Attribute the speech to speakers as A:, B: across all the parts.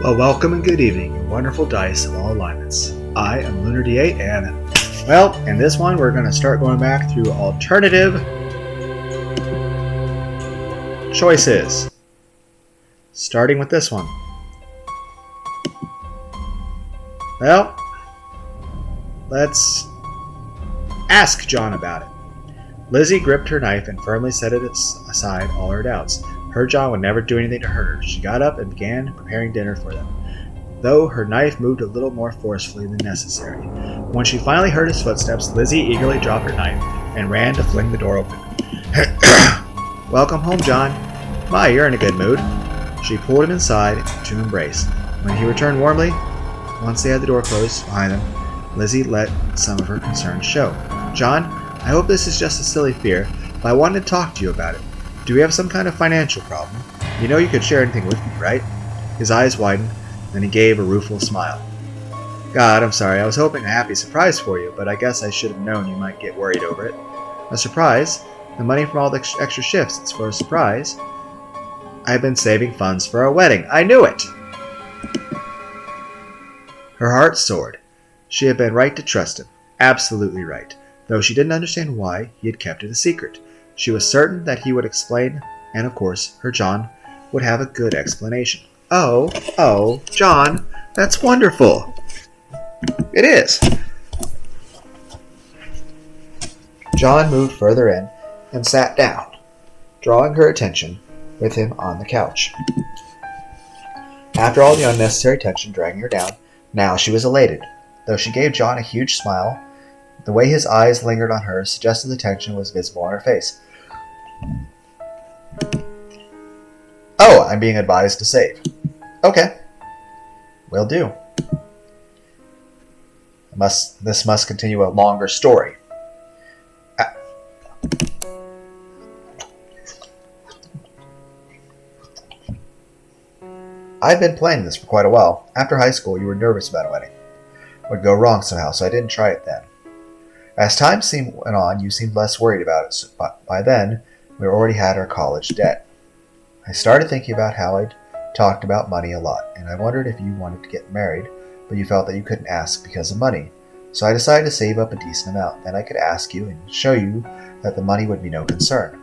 A: Well, welcome and good evening, you wonderful dice of all alignments. I am Lunar D8, and, well, in this one, we're going to start going back through alternative choices. Starting with this one. Well, let's ask John about it. Lizzie gripped her knife and firmly set it aside all her doubts. Her John would never do anything to hurt her. She got up and began preparing dinner for them, though her knife moved a little more forcefully than necessary. When she finally heard his footsteps, Lizzie eagerly dropped her knife and ran to fling the door open. Welcome home, John. My, you're in a good mood. She pulled him inside to embrace. When he returned warmly, once they had the door closed behind them, Lizzie let some of her concerns show. John, I hope this is just a silly fear, but I wanted to talk to you about it. Do we have some kind of financial problem? You know you could share anything with me, right? His eyes widened, then he gave a rueful smile. God, I'm sorry. I was hoping a happy surprise for you, but I guess I should have known you might get worried over it. A surprise? The money from all the extra shifts, it's for a surprise. I've been saving funds for our wedding. I knew it! Her heart soared. She had been right to trust him. Absolutely right. Though she didn't understand why he had kept it a secret. She was certain that he would explain, and of course, her John would have a good explanation. Oh, John, that's wonderful. It is. John moved further in and sat down, drawing her attention with him on the couch. After all the unnecessary tension dragging her down, now she was elated. Though she gave John a huge smile, the way his eyes lingered on her suggested the tension was visible on her face. Oh, I'm being advised to save. Okay. Will do. This must continue a longer story. I've been planning this for quite a while. After high school, you were nervous about a wedding. It would go wrong somehow, so I didn't try it then. As time went on, you seemed less worried about it, so by then, we already had our college debt. I started thinking about how I'd talked about money a lot, and I wondered if you wanted to get married, but you felt that you couldn't ask because of money. So I decided to save up a decent amount, then I could ask you and show you that the money would be no concern.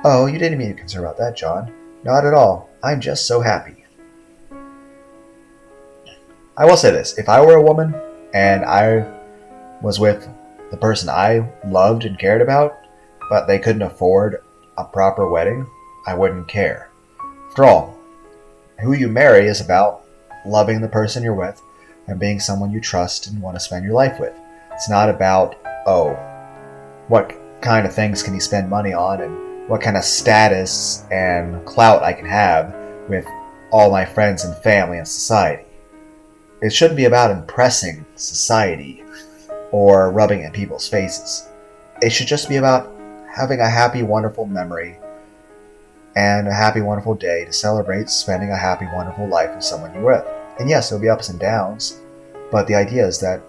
A: Oh, you didn't mean to concern about that, John. Not at all. I'm just so happy. I will say this, if I were a woman, and I was with the person I loved and cared about, but they couldn't afford a proper wedding, I wouldn't care. After all, who you marry is about loving the person you're with and being someone you trust and want to spend your life with. It's not about, what kind of things can you spend money on and what kind of status and clout I can have with all my friends and family and society. It shouldn't be about impressing society or rubbing in people's faces. It should just be about having a happy, wonderful memory and a happy, wonderful day to celebrate spending a happy, wonderful life with someone you're with. And yes, there'll be ups and downs, but the idea is that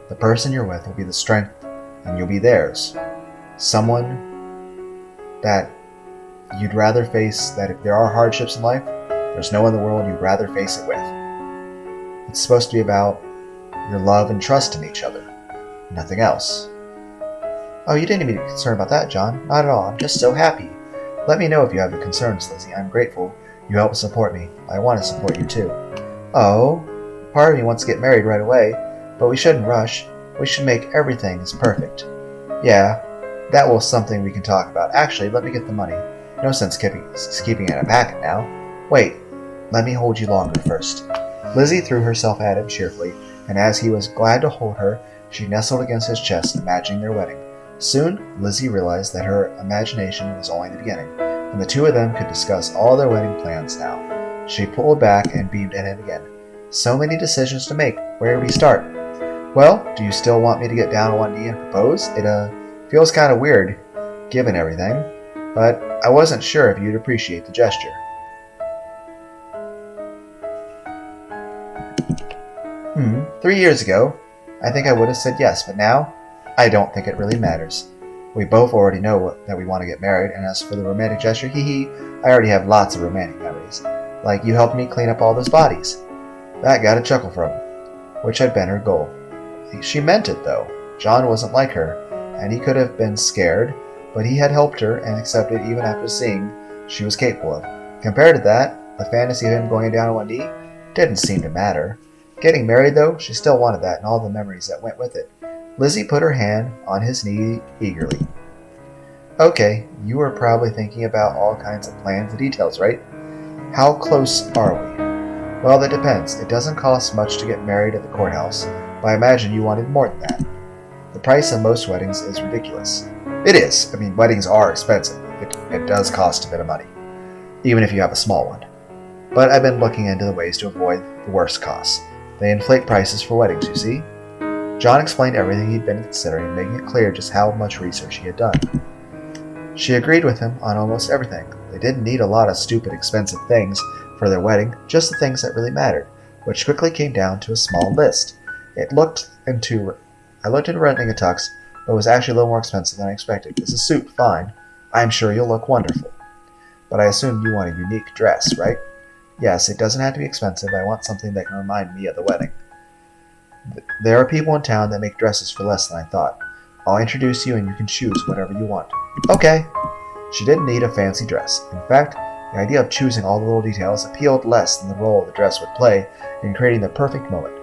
A: the person you're with will be the strength and you'll be theirs. Someone that you'd rather face, that if there are hardships in life, there's no one in the world you'd rather face it with. It's supposed to be about your love and trust in each other. Nothing else. Oh, you didn't even be concerned about that, John. Not at all. I'm just so happy. Let me know if you have any concerns, Lizzie. I'm grateful you help support me. I want to support you too. Oh, part of me wants to get married right away, but we shouldn't rush. We should make everything as perfect. Yeah, that was something we can talk about. Actually, let me get the money. No sense keeping it in a packet now. Wait, let me hold you longer first. Lizzie threw herself at him cheerfully, and as he was glad to hold her, she nestled against his chest, imagining their wedding. Soon, Lizzie realized that her imagination was only the beginning, and the two of them could discuss all their wedding plans now. She pulled back and beamed at him again. So many decisions to make. Where do we start? Well, do you still want me to get down on one knee and propose? It feels kind of weird, given everything, but I wasn't sure if you'd appreciate the gesture. 3 years ago, I think I would have said yes, but now, I don't think it really matters. We both already know that we want to get married, and as for the romantic gesture, I already have lots of romantic memories. Like you helped me clean up all those bodies. That got a chuckle from him, which had been her goal. She meant it, though. John wasn't like her, and he could have been scared, but he had helped her and accepted even after seeing she was capable of. Compared to that, the fantasy of him going down on one knee didn't seem to matter. Getting married, though, she still wanted that and all the memories that went with it. Lizzie put her hand on his knee eagerly. Okay, you were probably thinking about all kinds of plans and details, right? How close are we? Well, that depends. It doesn't cost much to get married at the courthouse, but I imagine you wanted more than that. The price of most weddings is ridiculous. It is. I mean, weddings are expensive. It does cost a bit of money, even if you have a small one. But I've been looking into the ways to avoid the worst costs. They inflate prices for weddings, you see. John explained everything he'd been considering, making it clear just how much research he had done. She agreed with him on almost everything. They didn't need a lot of stupid, expensive things for their wedding, just the things that really mattered, which quickly came down to a small list. I looked into renting a tux, but it was actually a little more expensive than I expected. It's a suit, fine. I'm sure you'll look wonderful. But I assume you want a unique dress, right? Yes, it doesn't have to be expensive. I want something that can remind me of the wedding. There are people in town that make dresses for less than I thought. I'll introduce you and you can choose whatever you want. Okay. She didn't need a fancy dress. In fact, the idea of choosing all the little details appealed less than the role the dress would play in creating the perfect moment.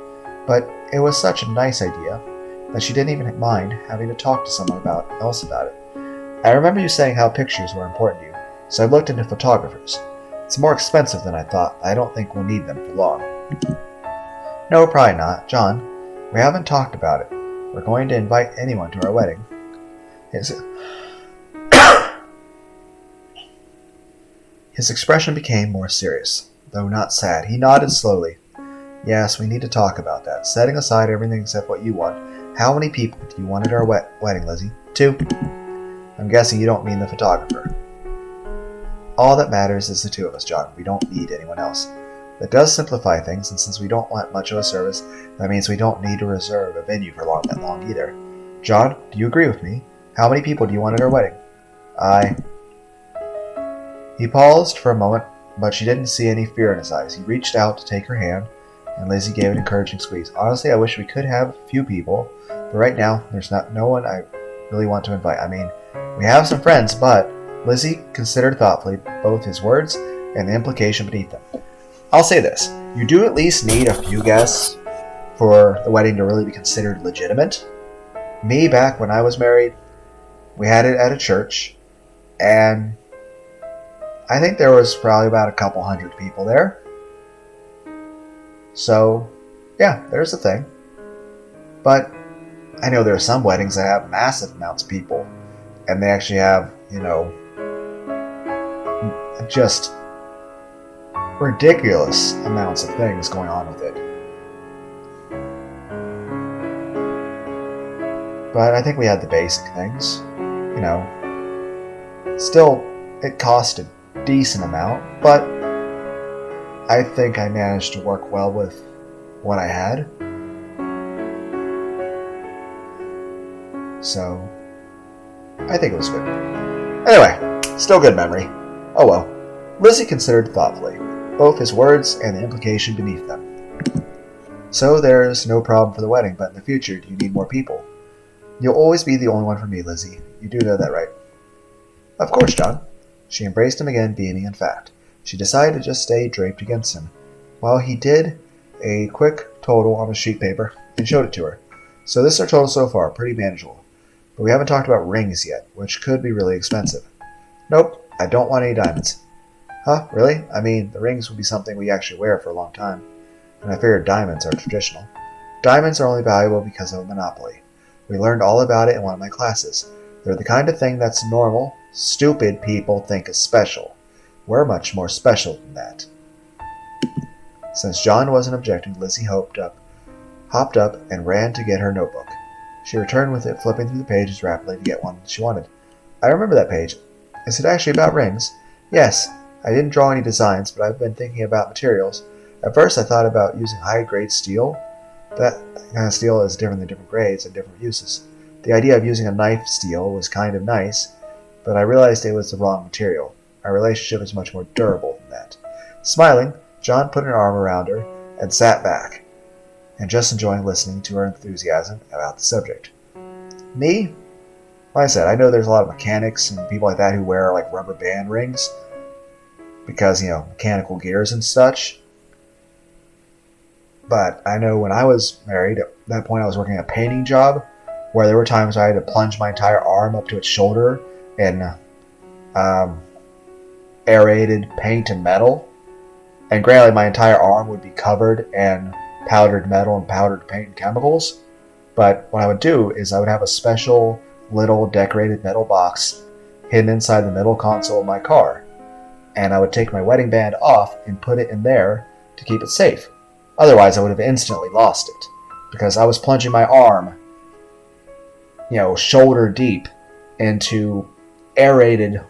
A: But it was such a nice idea that she didn't even mind having to talk to someone else about it. I remember you saying how pictures were important to you, so I looked into photographers. It's more expensive than I thought. I don't think we'll need them for long. No, probably not. John, we haven't talked about it. We're going to invite anyone to our wedding. His expression became more serious, though not sad. He nodded slowly. Yes, we need to talk about that. Setting aside everything except what you want, how many people do you want at our wedding, Lizzie? 2. I'm guessing you don't mean the photographer. All that matters is the 2 of us, John. We don't need anyone else. That does simplify things, and since we don't want much of a service, that means we don't need to reserve a venue for that long either. John, do you agree with me? How many people do you want at our wedding? He paused for a moment, but she didn't see any fear in his eyes. He reached out to take her hand, and Lizzie gave an encouraging squeeze. Honestly, I wish we could have a few people, but right now, there's no one I really want to invite. I mean, we have some friends, but Lizzie considered thoughtfully both his words and the implication beneath them. I'll say this. You do at least need a few guests for the wedding to really be considered legitimate. Me, back when I was married, we had it at a church, and I think there was probably about a couple hundred people there. So, yeah, there's the thing. But I know there are some weddings that have massive amounts of people, and they actually have, just ridiculous amounts of things going on with it. But I think we had the basic things. Still, it cost a decent amount, but I think I managed to work well with what I had. So, I think it was good. Anyway, still good memory. Oh well. Lizzie considered thoughtfully both his words and the implication beneath them. So there's no problem for the wedding, but in the future, do you need more people? You'll always be the only one for me, Lizzie. You do know that, right? Of course, John. She embraced him again, beaming in fact. She decided to just stay draped against him, while he did a quick total on a sheet paper and showed it to her. So this is our total so far, pretty manageable. But we haven't talked about rings yet, which could be really expensive. Nope, I don't want any diamonds. Huh, really? I mean, the rings will be something we actually wear for a long time, and I figured diamonds are traditional. Diamonds are only valuable because of a monopoly. We learned all about it in one of my classes. They're the kind of thing that's normal, stupid people think is special. We're much more special than that. Since John wasn't objecting, Lizzie hopped up and ran to get her notebook. She returned with it, flipping through the pages rapidly to get one she wanted. I remember that page. Is it actually about rings? Yes. I didn't draw any designs, but I've been thinking about materials. At first I thought about using high-grade steel. That kind of steel is different in different grades and different uses. The idea of using a knife steel was kind of nice, but I realized it was the wrong material. Our relationship is much more durable than that. Smiling, John put an arm around her and sat back, and just enjoying listening to her enthusiasm about the subject. Me, like I said, I know there's a lot of mechanics and people like that who wear like rubber band rings because, mechanical gears and such. But I know when I was married, at that point I was working a painting job where there were times I had to plunge my entire arm up to its shoulder in aerated paint and metal. And granted, my entire arm would be covered in powdered metal and powdered paint and chemicals. But what I would do is I would have a special little decorated metal box hidden inside the middle console of my car. And I would take my wedding band off and put it in there to keep it safe. Otherwise, I would have instantly lost it because I was plunging my arm, shoulder deep into aerated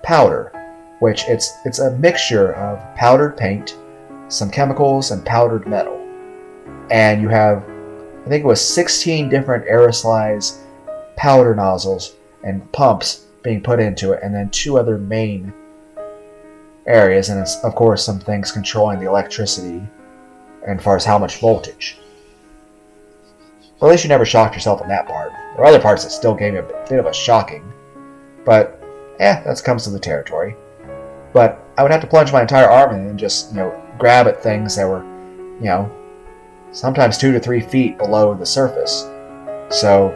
A: powder, which it's a mixture of powdered paint, some chemicals, and powdered metal. And you have, I think it was 16 different aerosolized powder nozzles and pumps being put into it, and then 2 other main areas, and it's, of course, some things controlling the electricity and as far as how much voltage. Well, at least you never shocked yourself in that part. There are other parts that still gave me a bit of a shocking, but that comes to the territory. But I would have to plunge my entire arm in and just, grab at things that were, sometimes 2 to 3 feet below the surface. So,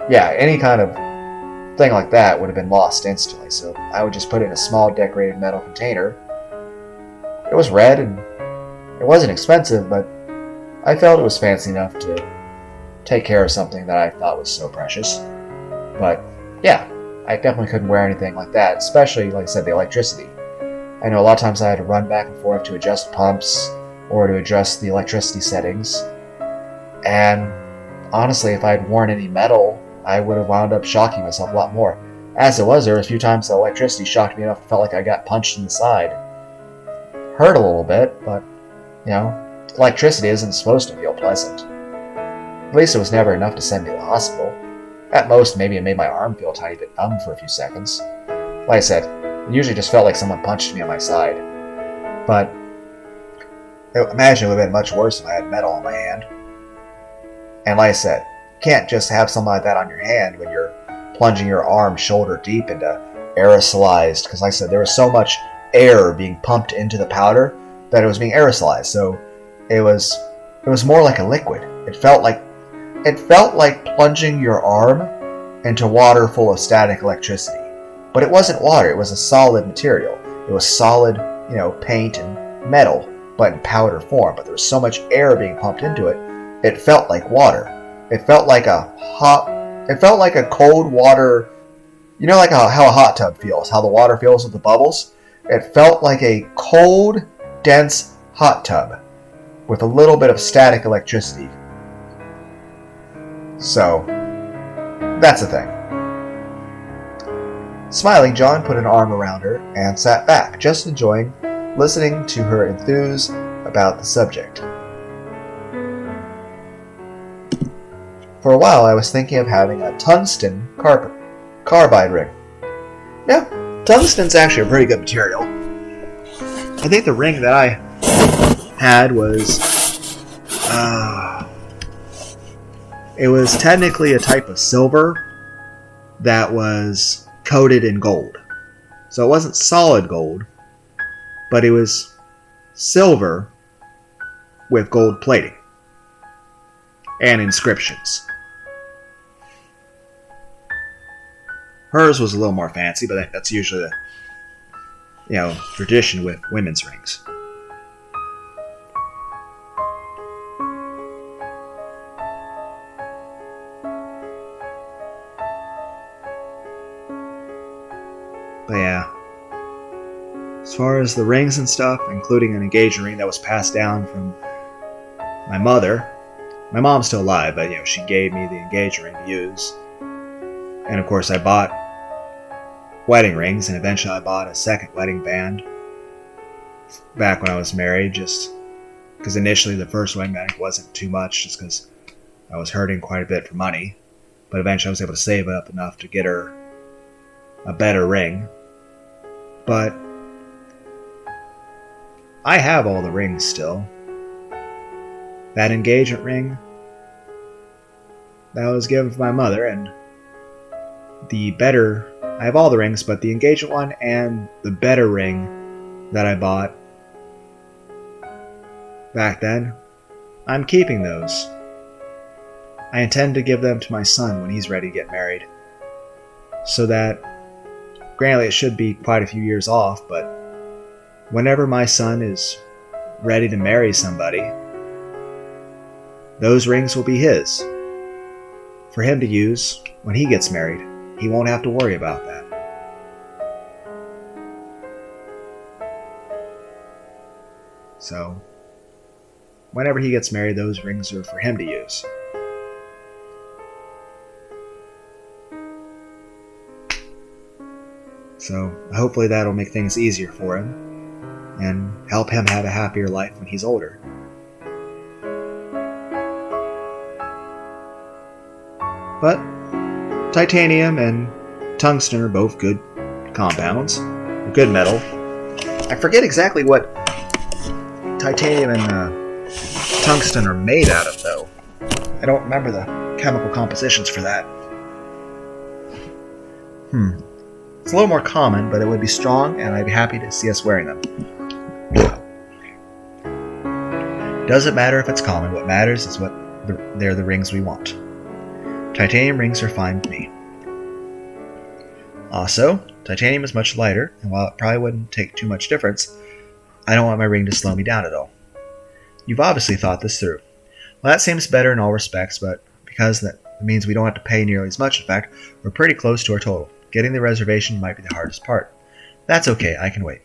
A: any kind of thing like that would have been lost instantly. So I would just put it in a small decorated metal container. It was red and it wasn't expensive, but I felt it was fancy enough to take care of something that I thought was so precious. But I definitely couldn't wear anything like that, especially, like I said, the electricity. I know a lot of times I had to run back and forth to adjust pumps or to adjust the electricity settings. And honestly, if I had worn any metal, I would have wound up shocking myself a lot more. As it was, there were a few times the electricity shocked me enough it felt like I got punched in the side. Hurt a little bit, but, electricity isn't supposed to feel pleasant. At least it was never enough to send me to the hospital. At most, maybe it made my arm feel a tiny bit numb for a few seconds. Like I said, it usually just felt like someone punched me on my side. But imagine it would have been much worse if I had metal on my hand. And like I said, you can't just have something like that on your hand when you're plunging your arm shoulder deep into aerosolized, because like I said, there was so much air being pumped into the powder that it was being aerosolized. So it was more like a liquid. It felt like plunging your arm into water full of static electricity. But it wasn't water, it was a solid material. It was solid, paint and metal, but in powder form. But there was so much air being pumped into it, it felt like water. It felt like a cold water, like how a hot tub feels, how the water feels with the bubbles. It felt like a cold, dense hot tub with a little bit of static electricity. So, that's the thing. Smiling, John put an arm around her and sat back, just enjoying listening to her enthuse about the subject. For a while, I was thinking of having a tungsten carbide ring. Now, tungsten's actually a pretty good material. I think the ring that I had was it was technically a type of silver that was coated in gold. So it wasn't solid gold, but it was silver with gold plating and inscriptions. Hers was a little more fancy, but that's usually the tradition with women's rings. But as far as the rings and stuff, including an engagement ring that was passed down from my mother, my mom's still alive, but she gave me the engagement ring to use. And of course I bought wedding rings, and eventually I bought a second wedding band back when I was married, just because initially the first wedding band wasn't too much, just because I was hurting quite a bit for money. But eventually I was able to save up enough to get her a better ring. But I have all the rings still. That engagement ring that was given from my mother, and I have all the rings, but the engagement one and the better ring that I bought back then, I'm keeping those. I intend to give them to my son when he's ready to get married. So that, granted, it should be quite a few years off, but whenever my son is ready to marry somebody, those rings will be his, for him to use when he gets married. He won't have to worry about that. So, whenever he gets married, those rings are for him to use. So, hopefully that'll make things easier for him and help him have a happier life when he's older. But titanium and tungsten are both good compounds, good metal. I forget exactly what titanium and tungsten are made out of, though. I don't remember the chemical compositions for that. It's a little more common, but it would be strong, and I'd be happy to see us wearing them. Doesn't matter if it's common. What matters is they're the rings we want. Titanium rings are fine with me. Also, titanium is much lighter, and while it probably wouldn't take too much difference, I don't want my ring to slow me down at all. You've obviously thought this through. Well, that seems better in all respects, but because that means we don't have to pay nearly as much. In fact, we're pretty close to our total. Getting the reservation might be the hardest part. That's okay, I can wait.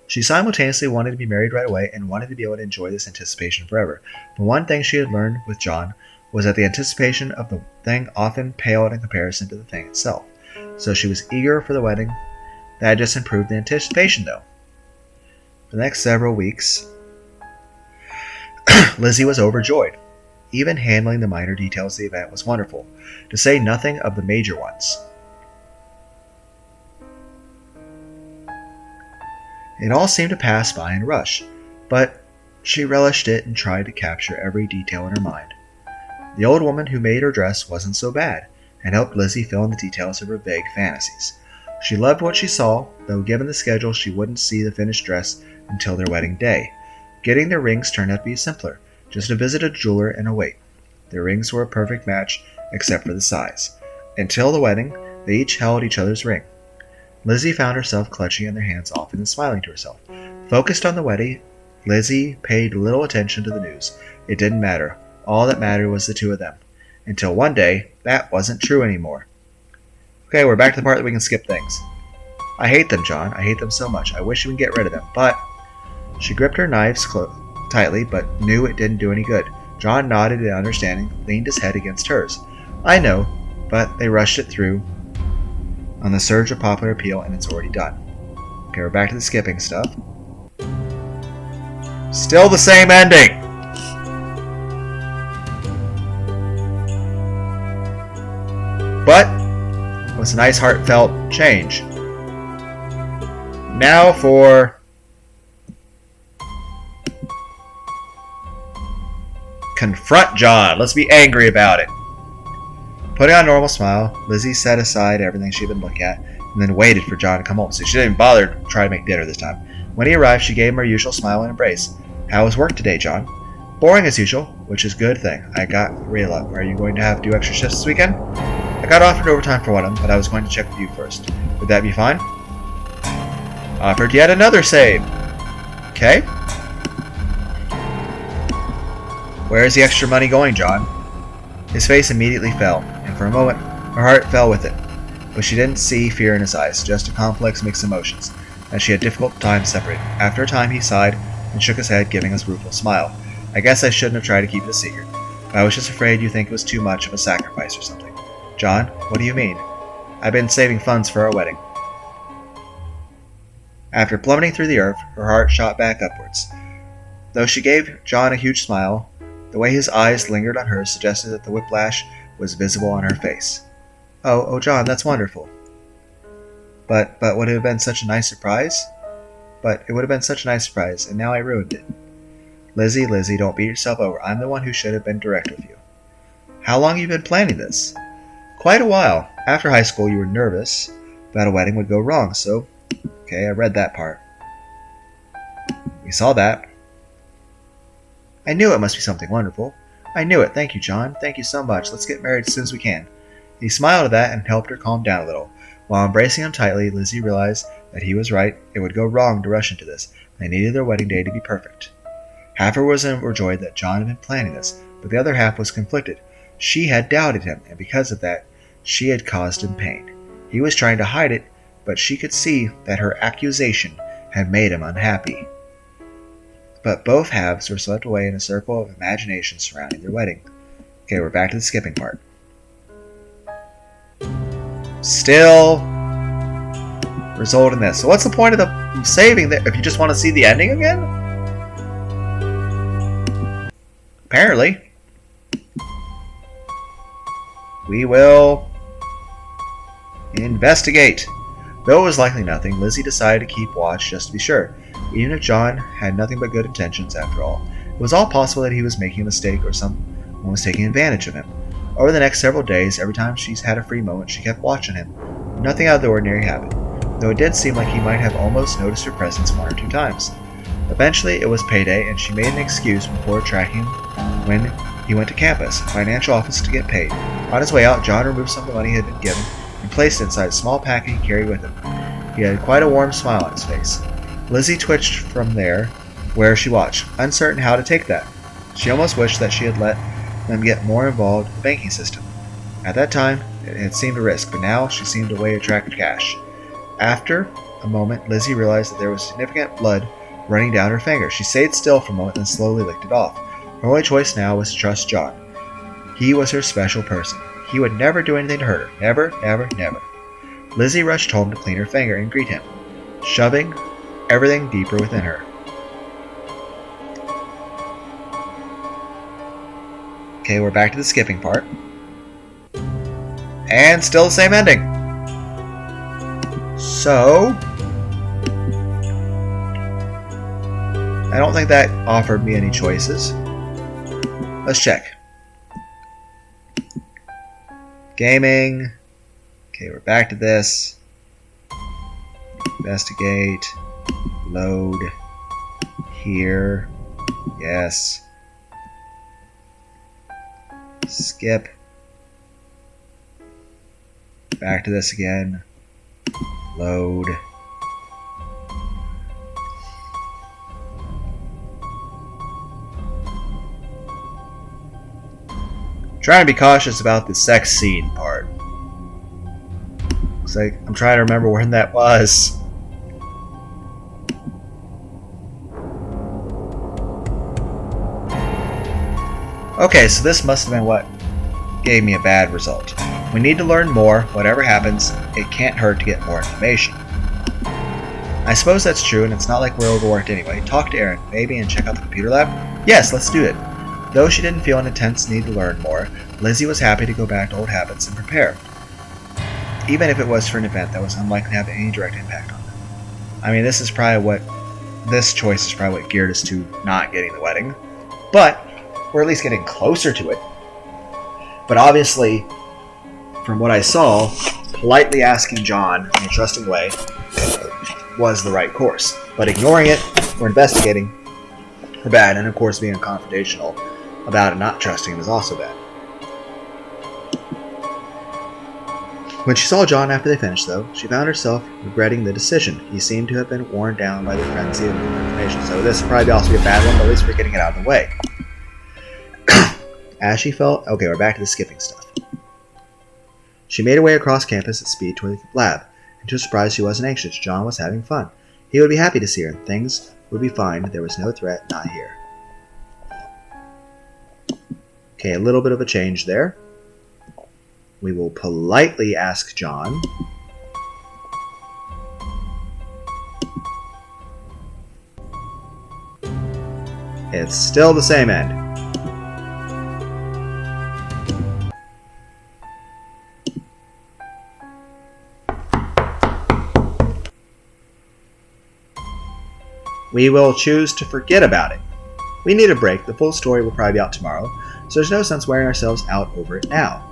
A: She simultaneously wanted to be married right away and wanted to be able to enjoy this anticipation forever. But one thing she had learned with John was that the anticipation of the thing often paled in comparison to the thing itself. So she was eager for the wedding. That had just improved the anticipation, though. For the next several weeks, Lizzie was overjoyed. Even handling the minor details of the event was wonderful, to say nothing of the major ones. It all seemed to pass by in a rush, but she relished it and tried to capture every detail in her mind. The old woman who made her dress wasn't so bad, and helped Lizzie fill in the details of her vague fantasies. She loved what she saw, though given the schedule she wouldn't see the finished dress until their wedding day. Getting their rings turned out to be simpler, just to visit a jeweler and wait. Their rings were a perfect match, except for the size. Until the wedding, they each held each other's ring. Lizzie found herself clutching in their hands often and smiling to herself. Focused on the wedding, Lizzie paid little attention to the news. It didn't matter. All that mattered was the two of them. Until one day, that wasn't true anymore. Okay, we're back to the part that we can skip things. I hate them, John. I hate them so much. I wish we could get rid of them, but... She gripped her knives tightly, but knew it didn't do any good. John nodded in understanding, leaned his head against hers. I know, but they rushed it through on the surge of popular appeal, and it's already done. Okay, we're back to the skipping stuff. Still the same ending! But it was a nice heartfelt change. Now for confront John. Let's be angry about it. Putting on a normal smile, Lizzie set aside everything she'd been looking at and then waited for John to come home, so she didn't even bother to try to make dinner this time. When he arrived, she gave him her usual smile and embrace. How was work today, John? Boring as usual, which is a good thing. I got Rayla. Are you going to have to do extra shifts this weekend? I got offered overtime for one of them, but I was going to check with you first. Would that be fine? Offered yet another save. Okay. Where is the extra money going, John? His face immediately fell, and for a moment, her heart fell with it. But she didn't see fear in his eyes, just a complex mix of emotions, and she had a difficult time separating. After a time, he sighed and shook his head, giving us a rueful smile. I guess I shouldn't have tried to keep it a secret. I was just afraid you think it was too much of a sacrifice or something. John, what do you mean? I've been saving funds for our wedding. After plummeting through the earth, her heart shot back upwards. Though she gave John a huge smile, the way his eyes lingered on hers suggested that the whiplash was visible on her face. Oh, John, that's wonderful. But would it have been such a nice surprise? But it would have been such a nice surprise, and now I ruined it. Lizzie, Lizzie, don't beat yourself over. I'm the one who should have been direct with you. How long have you been planning this? Quite a while. After high school, you were nervous about a wedding would go wrong, so... Okay, I read that part. We saw that. I knew it must be something wonderful. I knew it. Thank you, John. Thank you so much. Let's get married as soon as we can. He smiled at that and helped her calm down a little. While embracing him tightly, Lizzie realized that he was right. It would go wrong to rush into this. They needed their wedding day to be perfect. Half her was overjoyed that John had been planning this, but the other half was conflicted. She had doubted him, and because of that, she had caused him pain. He was trying to hide it, but she could see that her accusation had made him unhappy. But both halves were swept away in a circle of imagination surrounding their wedding. Okay, we're back to the skipping part. Still result in this. So what's the point of the saving that if you just want to see the ending again? Apparently. We will investigate. Though it was likely nothing, Lizzie decided to keep watch just to be sure. Even if John had nothing but good intentions after all, it was all possible that he was making a mistake or someone was taking advantage of him. Over the next several days, every time she had a free moment, she kept watching him. Nothing out of the ordinary happened, though it did seem like he might have almost noticed her presence one or two times. Eventually, it was payday, and she made an excuse before tracking him when he went to campus, financial office, to get paid. On his way out, John removed some of the money he had been given and placed it inside a small packet he carried with him. He had quite a warm smile on his face. Lizzie twitched from there where she watched, uncertain how to take that. She almost wished that she had let them get more involved in the banking system. At that time, it had seemed a risk, but now she seemed a way to attract cash. After a moment, Lizzie realized that there was significant blood running down her finger. She stayed still for a moment, then slowly licked it off. Her only choice now was to trust John. He was her special person. He would never do anything to hurt her. Never, never, never. Lizzie rushed home to clean her finger and greet him, shoving everything deeper within her. Okay, we're back to the skipping part. And still the same ending. So, I don't think that offered me any choices. Let's check. Gaming. Okay, we're back to this. Investigate. Load. Here. Yes. Skip. Back to this again. Load. Trying to be cautious about the sex scene part. Looks like I'm trying to remember when that was. Okay, so this must have been what gave me a bad result. We need to learn more. Whatever happens, it can't hurt to get more information. I suppose that's true, and it's not like we're overworked anyway. Talk to Erin, maybe, and check out the computer lab? Yes, let's do it. Though she didn't feel an intense need to learn more, Lizzie was happy to go back to old habits and prepare, even if it was for an event that was unlikely to have any direct impact on them. I mean, this choice is probably what geared us to not getting the wedding, but we're at least getting closer to it. But obviously, from what I saw, politely asking John in a trusting way was the right course. But ignoring it or investigating are bad, and of course being confrontational about it, not trusting him, is also bad. When she saw John after they finished, though, she found herself regretting the decision. He seemed to have been worn down by the frenzy of information, so this would probably also be a bad one, but at least we're getting it out of the way. As she felt... Okay, we're back to the skipping stuff. She made her way across campus at speed toward the lab, and to her surprise she wasn't anxious. John was having fun. He would be happy to see her, and things would be fine. There was no threat, not here. Okay, a little bit of a change there. We will politely ask John. It's still the same end. We will choose to forget about it. We need a break. The full story will probably be out tomorrow, so there's no sense wearing ourselves out over it now.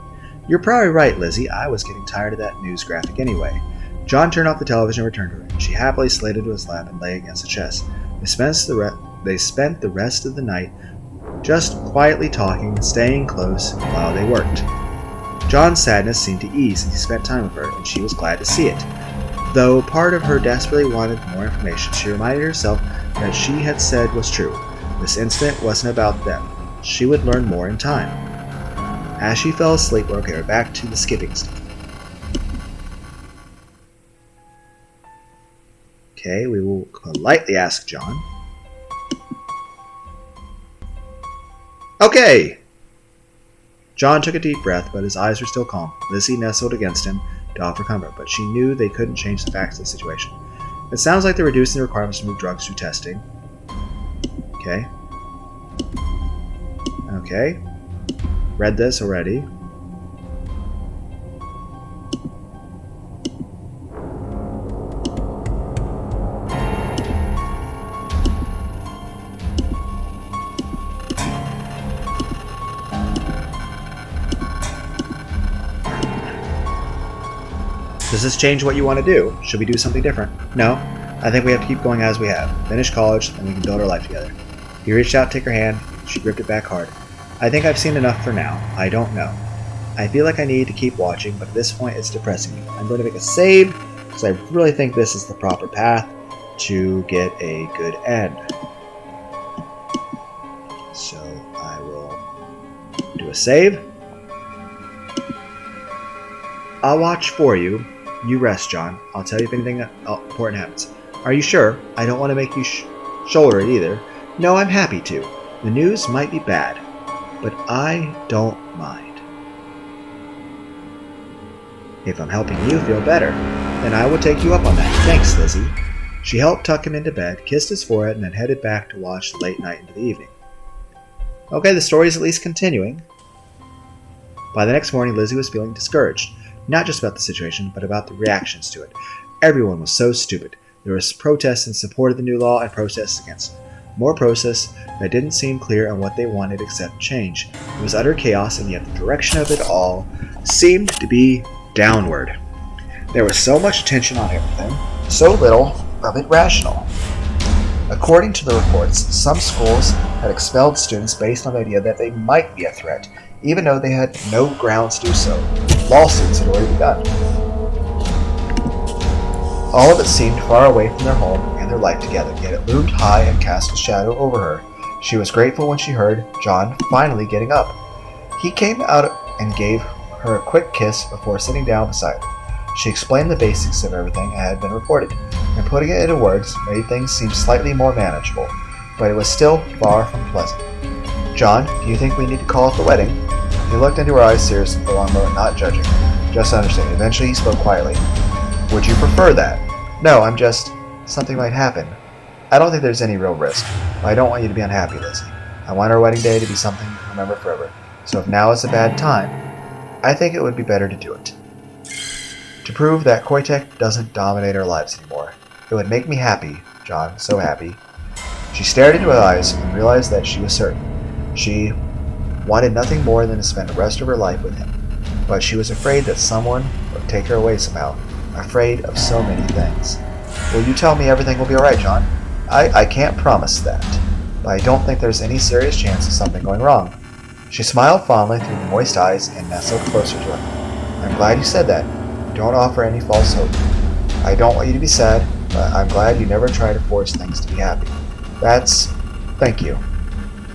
A: You're probably right, Lizzie. I was getting tired of that news graphic anyway. John turned off the television and returned to her, and she happily slid into his lap and lay against the chest. They spent the rest of the night just quietly talking and staying close while they worked. John's sadness seemed to ease as he spent time with her, and she was glad to see it. Though part of her desperately wanted more information, she reminded herself that she had said was true. This incident wasn't about them. She would learn more in time. As she fell asleep, we're back to the skipping stuff. Okay, we will politely ask John. Okay! John took a deep breath, but his eyes were still calm. Lizzie nestled against him to offer comfort, but she knew they couldn't change the facts of the situation. It sounds like they're reducing the requirements to move drugs through testing. Okay. Okay. Read this already. Does this change what you want to do? Should we do something different? No. I think we have to keep going as we have. Finish college, and we can build our life together. He reached out to take her hand. She gripped it back hard. I think I've seen enough for now. I don't know. I feel like I need to keep watching, but at this point it's depressing me. I'm going to make a save, because I really think this is the proper path to get a good end. So I will do a save. I'll watch for you. You rest, John. I'll tell you if anything important happens. Are you sure? I don't want to make you shoulder it either. No, I'm happy to. The news might be bad, but I don't mind. If I'm helping you feel better, then I will take you up on that. Thanks, Lizzie. She helped tuck him into bed, kissed his forehead, and then headed back to watch the late night into the evening. Okay, the story is at least continuing. By the next morning, Lizzie was feeling discouraged. Not just about the situation, but about the reactions to it. Everyone was so stupid. There was protests in support of the new law and protests against it. More protests that didn't seem clear on what they wanted except change. It was utter chaos, and yet the direction of it all seemed to be downward. There was so much attention on everything, so little of it rational. According to the reports, some schools had expelled students based on the idea that they might be a threat, even though they had no grounds to do so. Lawsuits had already begun. All of it seemed far away from their home and their life together, yet it loomed high and cast a shadow over her. She was grateful when she heard John finally getting up. He came out and gave her a quick kiss before sitting down beside her. She explained the basics of everything that had been reported, and putting it into words made things seem slightly more manageable, but it was still far from pleasant. John, do you think we need to call off the wedding? He looked into her eyes seriously for a long moment, not judging her, just understanding. Eventually he spoke quietly. Would you prefer that? No, I'm just... something might happen. I don't think there's any real risk, but I don't want you to be unhappy, Lizzie. I want our wedding day to be something you remember forever, so if now is a bad time, I think it would be better to do it. To prove that Koitek doesn't dominate our lives anymore. It would make me happy, John, so happy. She stared into his eyes and realized that she was certain. She wanted nothing more than to spend the rest of her life with him, but she was afraid that someone would take her away somehow, afraid of so many things. Will you tell me everything will be alright, John? I can't promise that, but I don't think there's any serious chance of something going wrong. She smiled fondly through the moist eyes and nestled closer to him. I'm glad you said that. Don't offer any false hope. I don't want you to be sad, but I'm glad you never try to force things to be happy. Thank you.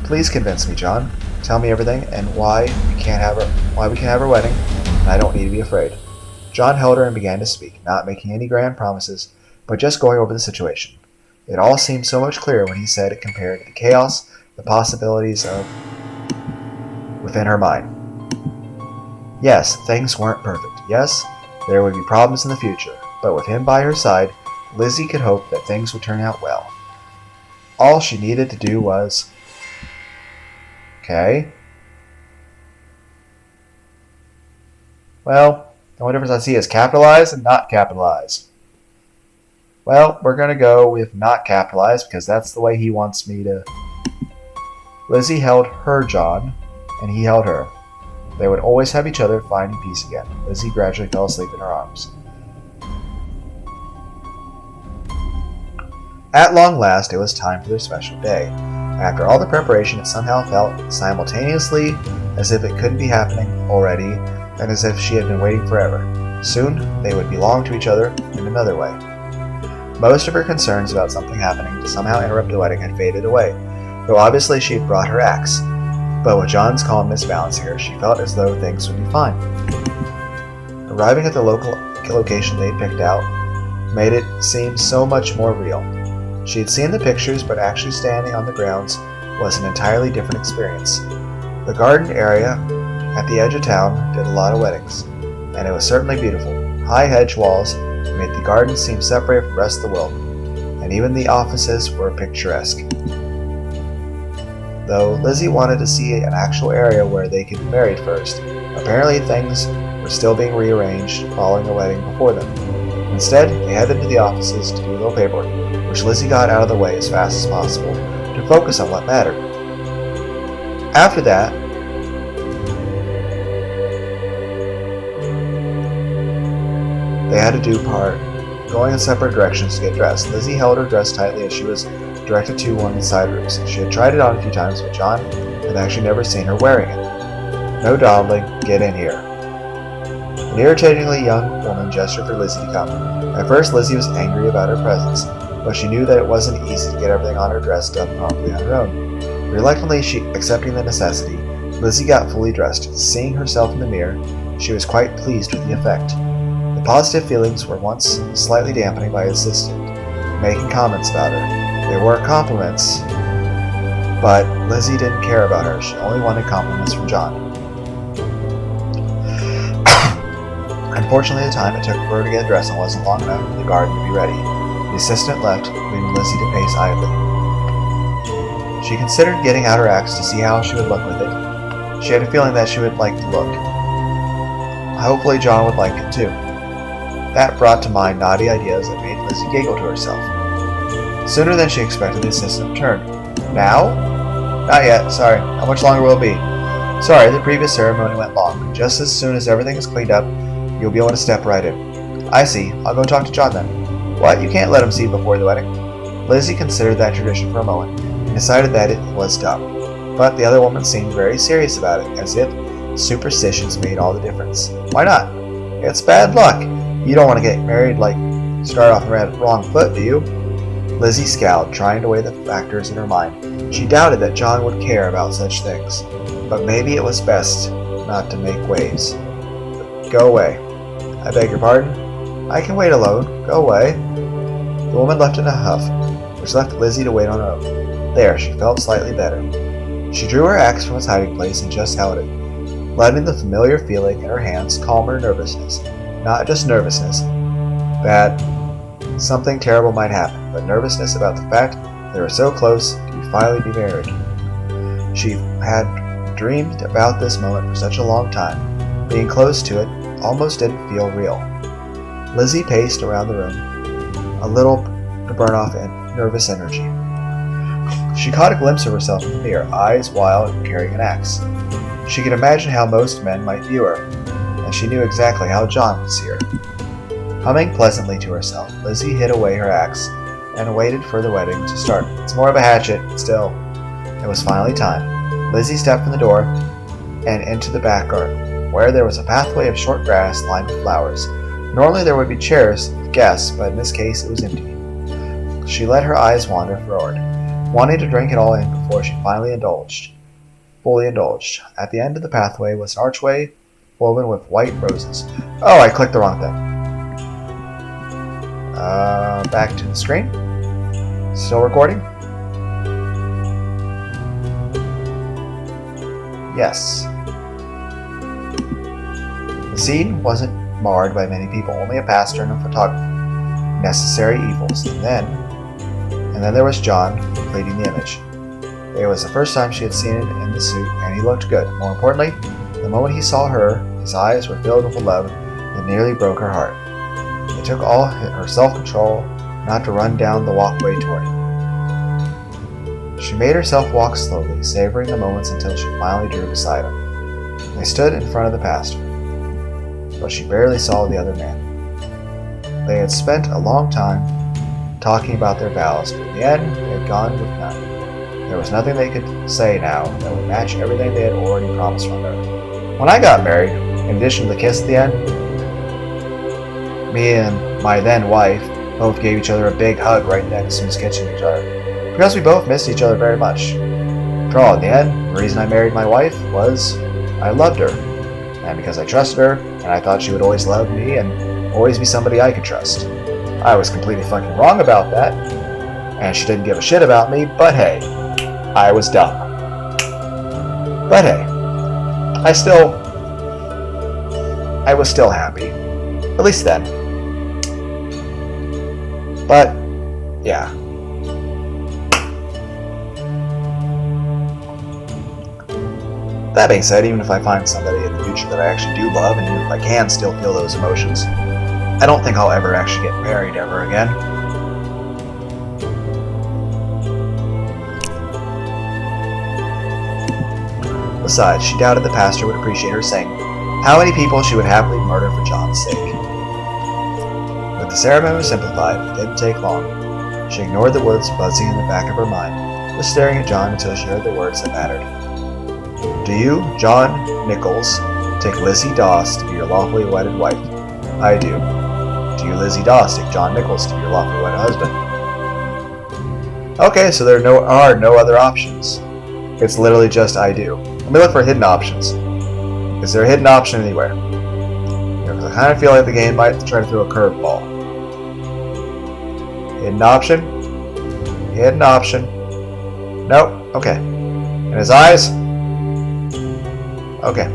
A: Please convince me, John. Tell me everything and why we can't have our wedding, and I don't need to be afraid. John held her and began to speak, not making any grand promises, but just going over the situation. It all seemed so much clearer when he said it compared to the chaos, the possibilities of within her mind. Yes, things weren't perfect. Yes, there would be problems in the future, but with him by her side, Lizzie could hope that things would turn out well. All she needed to do was... Okay. Well, the only difference I see is capitalize and not capitalize. Well, we're going to go with not capitalize because that's the way he wants me to Lizzie held her John, and he held her. They would always have each other, finding peace again. Lizzie gradually fell asleep in her arms. At long last, it was time for their special day. After all the preparation, it somehow felt simultaneously as if it couldn't be happening already, and as if she had been waiting forever. Soon, they would belong to each other in another way. Most of her concerns about something happening to somehow interrupt the wedding had faded away, though obviously she had brought her axe. But with John's calmness balancing her, she felt as though things would be fine. Arriving at the location they had picked out made it seem so much more real. She had seen the pictures, but actually standing on the grounds was an entirely different experience. The garden area at the edge of town did a lot of weddings, and it was certainly beautiful. High hedge walls made the garden seem separated from the rest of the world, and even the offices were picturesque. Though Lizzie wanted to see an actual area where they could be married first, apparently things were still being rearranged following the wedding before them. Instead, they headed to the offices to do a little paperwork, which Lizzie got out of the way as fast as possible to focus on what mattered. After that, they had to do part going in separate directions to get dressed. Lizzie held her dress tightly as she was directed to one of the side rooms. She had tried it on a few times, but John had actually never seen her wearing it. No dawdling, get in here. An irritatingly young woman gestured for Lizzie to come. At first, Lizzie was angry about her presence, but she knew that it wasn't easy to get everything on her dress done properly on her own. Reluctantly, accepting the necessity, Lizzie got fully dressed. Seeing herself in the mirror, she was quite pleased with the effect. The positive feelings were once slightly dampening by his assistant, making comments about her. They weren't compliments, but Lizzie didn't care about her. She only wanted compliments from John. Unfortunately, the time it took for her to get dressed wasn't long enough for the garden to be ready. The assistant left, leaving Lizzie to pace idly. She considered getting out her axe to see how she would look with it. She had a feeling that she would like the look. Hopefully John would like it too. That brought to mind naughty ideas that made Lizzie giggle to herself. Sooner than she expected, the assistant returned. Now? Not yet, sorry. How much longer will it be? Sorry, the previous ceremony went long. Just as soon as everything is cleaned up, you'll be able to step right in. I see. I'll go talk to John then. What? You can't let him see before the wedding? Lizzie considered that tradition for a moment, and decided that it was dumb. But the other woman seemed very serious about it, as if superstitions made all the difference. Why not? It's bad luck. You don't want to get married start off on the wrong foot, do you? Lizzie scowled, trying to weigh the factors in her mind. She doubted that John would care about such things, but maybe it was best not to make waves. Go away. I beg your pardon? I can wait alone. Go away. The woman left in a huff, which left Lizzie to wait on her own. There, she felt slightly better. She drew her axe from its hiding place and just held it, letting the familiar feeling in her hands calm her nervousness. Not just nervousness that something terrible might happen, but nervousness about the fact they were so close to finally be married. She had dreamed about this moment for such a long time. Being close to it almost didn't feel real. Lizzie paced around the room, a little to burn off nervous energy. She caught a glimpse of herself in the mirror, eyes wild and carrying an axe. She could imagine how most men might view her, and she knew exactly how John would see her. Humming pleasantly to herself, Lizzie hid away her axe and waited for the wedding to start. It's more of a hatchet, still. It was finally time. Lizzie stepped from the door and into the back garden, where there was a pathway of short grass lined with flowers. Normally there would be chairs with guests, but in this case it was empty. She let her eyes wander forward, wanting to drink it all in before she fully indulged. At the end of the pathway was an archway woven with white roses. Oh, I clicked the wrong thing. Back to the screen. Still recording? Yes. The scene wasn't marred by many people, only a pastor and a photographer. Necessary evils. And then there was John completing the image. It was the first time she had seen it in the suit, and he looked good. More importantly, the moment he saw her, his eyes were filled with a love that nearly broke her heart. It took all her self-control not to run down the walkway toward him. She made herself walk slowly, savoring the moments until she finally drew beside him. They stood in front of the pastor, but she barely saw the other man. They had spent a long time talking about their vows, but in the end, they had gone with none. There was nothing they could say now that would match everything they had already promised one another. When I got married, in addition to the kiss at the end, me and my then wife both gave each other a big hug right then as soon as kissing each other, because we both missed each other very much. After all, in the end, the reason I married my wife was I loved her, and because I trusted her, and I thought she would always love me and always be somebody I could trust. I was completely fucking wrong about that, and she didn't give a shit about me, but hey, I was dumb. But hey, I was still happy. At least then. But, yeah. That being said, even if I find somebody in the future that I actually do love, and even if I can still feel those emotions, I don't think I'll ever actually get married ever again. Besides, she doubted the pastor would appreciate her saying how many people she would happily murder for John's sake. With the ceremony simplified, it didn't take long. She ignored the words buzzing in the back of her mind, just staring at John until she heard the words that mattered. Do you, John Nichols, take Lizzie Doss to be your lawfully wedded wife? I do. Do you, Lizzie Doss, take John Nichols to be your lawfully wedded husband? Okay, so there are no other options. It's literally just I do. Let me look for hidden options. Is there a hidden option anywhere? Because I kind of feel like the game might try to throw a curveball. Hidden option? Hidden option. Nope. Okay. In his eyes? Okay.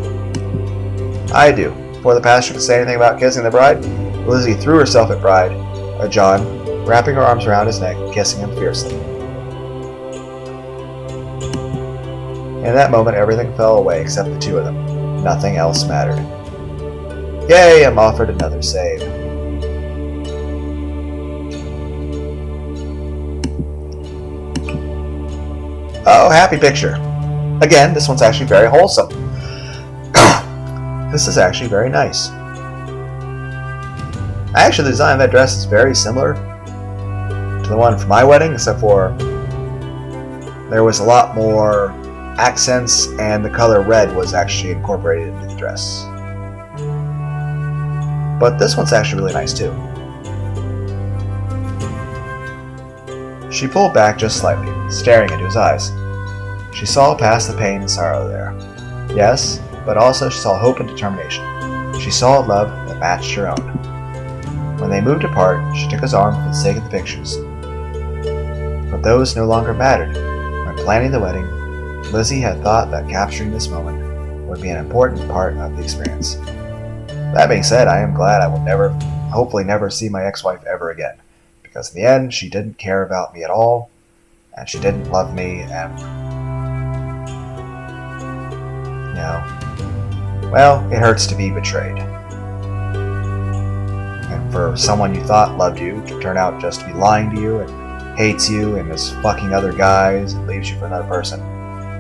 A: I do. Before the pastor could say anything about kissing the bride, Lizzie threw herself at John, wrapping her arms around his neck and kissing him fiercely. In that moment, everything fell away except the two of them. Nothing else mattered. Yay, I'm offered another save. Oh, happy picture. Again, this one's actually very wholesome. This is actually very nice. Actually, the design of that dress is very similar to the one for my wedding, except for there was a lot more accents and the color red was actually incorporated into the dress. But this one's actually really nice too. She pulled back just slightly, staring into his eyes. She saw past the pain and sorrow there. Yes, but also she saw hope and determination. She saw a love that matched her own. When they moved apart, she took his arm for the sake of the pictures. But those no longer mattered. When planning the wedding, Lizzie had thought that capturing this moment would be an important part of the experience. That being said, I am glad I will hopefully never see my ex-wife ever again, because in the end, she didn't care about me at all, and she didn't love me, and, well, it hurts to be betrayed. And for someone you thought loved you to turn out just to be lying to you and hates you and is fucking other guys and leaves you for another person,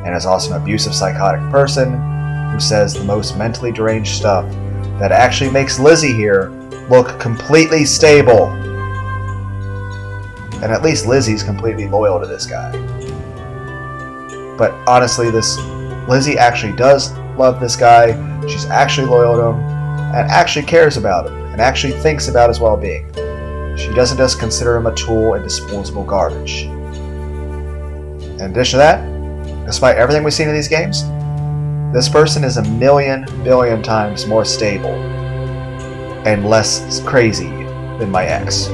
A: and is also an abusive psychotic person who says the most mentally deranged stuff that actually makes Lizzie here look completely stable. And at least Lizzie's completely loyal to this guy. But honestly, Lizzie actually does love this guy, she's actually loyal to him, and actually cares about him, and actually thinks about his well-being. She doesn't just consider him a tool and disposable garbage. In addition to that, despite everything we've seen in these games, this person is a billion times more stable and less crazy than my ex.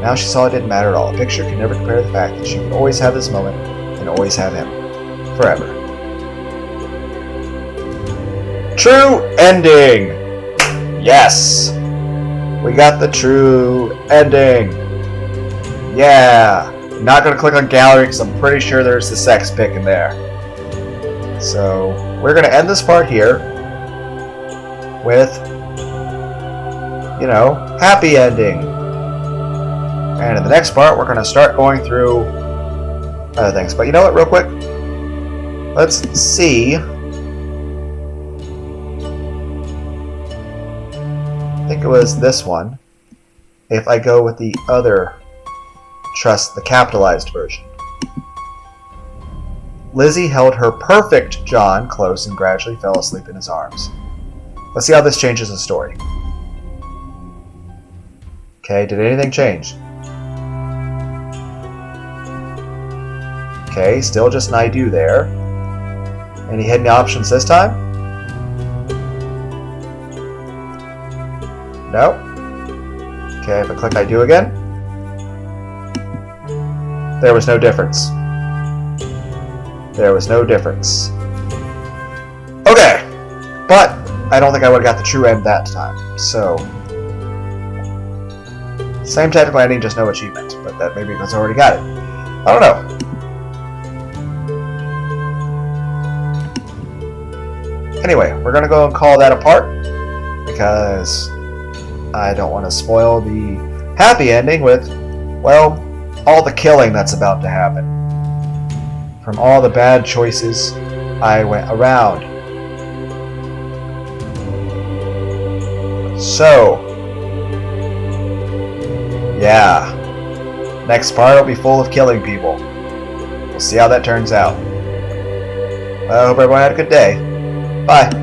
A: Now she saw it didn't matter at all. A picture could never compare to the fact that she could always have this moment and always have him. Forever. True ending! Yes! We got the true ending! Yeah! I'm not going to click on gallery because I'm pretty sure there's the sex pic in there. So, we're going to end this part here with, happy ending. And in the next part, we're going to start going through other things. But you know what, real quick? Let's see. I think it was this one. If I go with the other trust, the capitalized version. Lizzie held her perfect John close and gradually fell asleep in his arms. Let's see how this changes the story. Okay, did anything change? Okay, still just an I do there. Any hidden options this time? No? Okay, if I click I do again, there was no difference. There was no difference. Okay, but I don't think I would have got the true end that time. So, same technical ending, just no achievement. But that maybe because I already got it. I don't know. Anyway, we're going to go and call that apart because I don't want to spoil the happy ending with, well, all the killing that's about to happen. From all the bad choices I went around. So, yeah. Next part will be full of killing people. We'll see how that turns out. I hope everyone had a good day. Bye.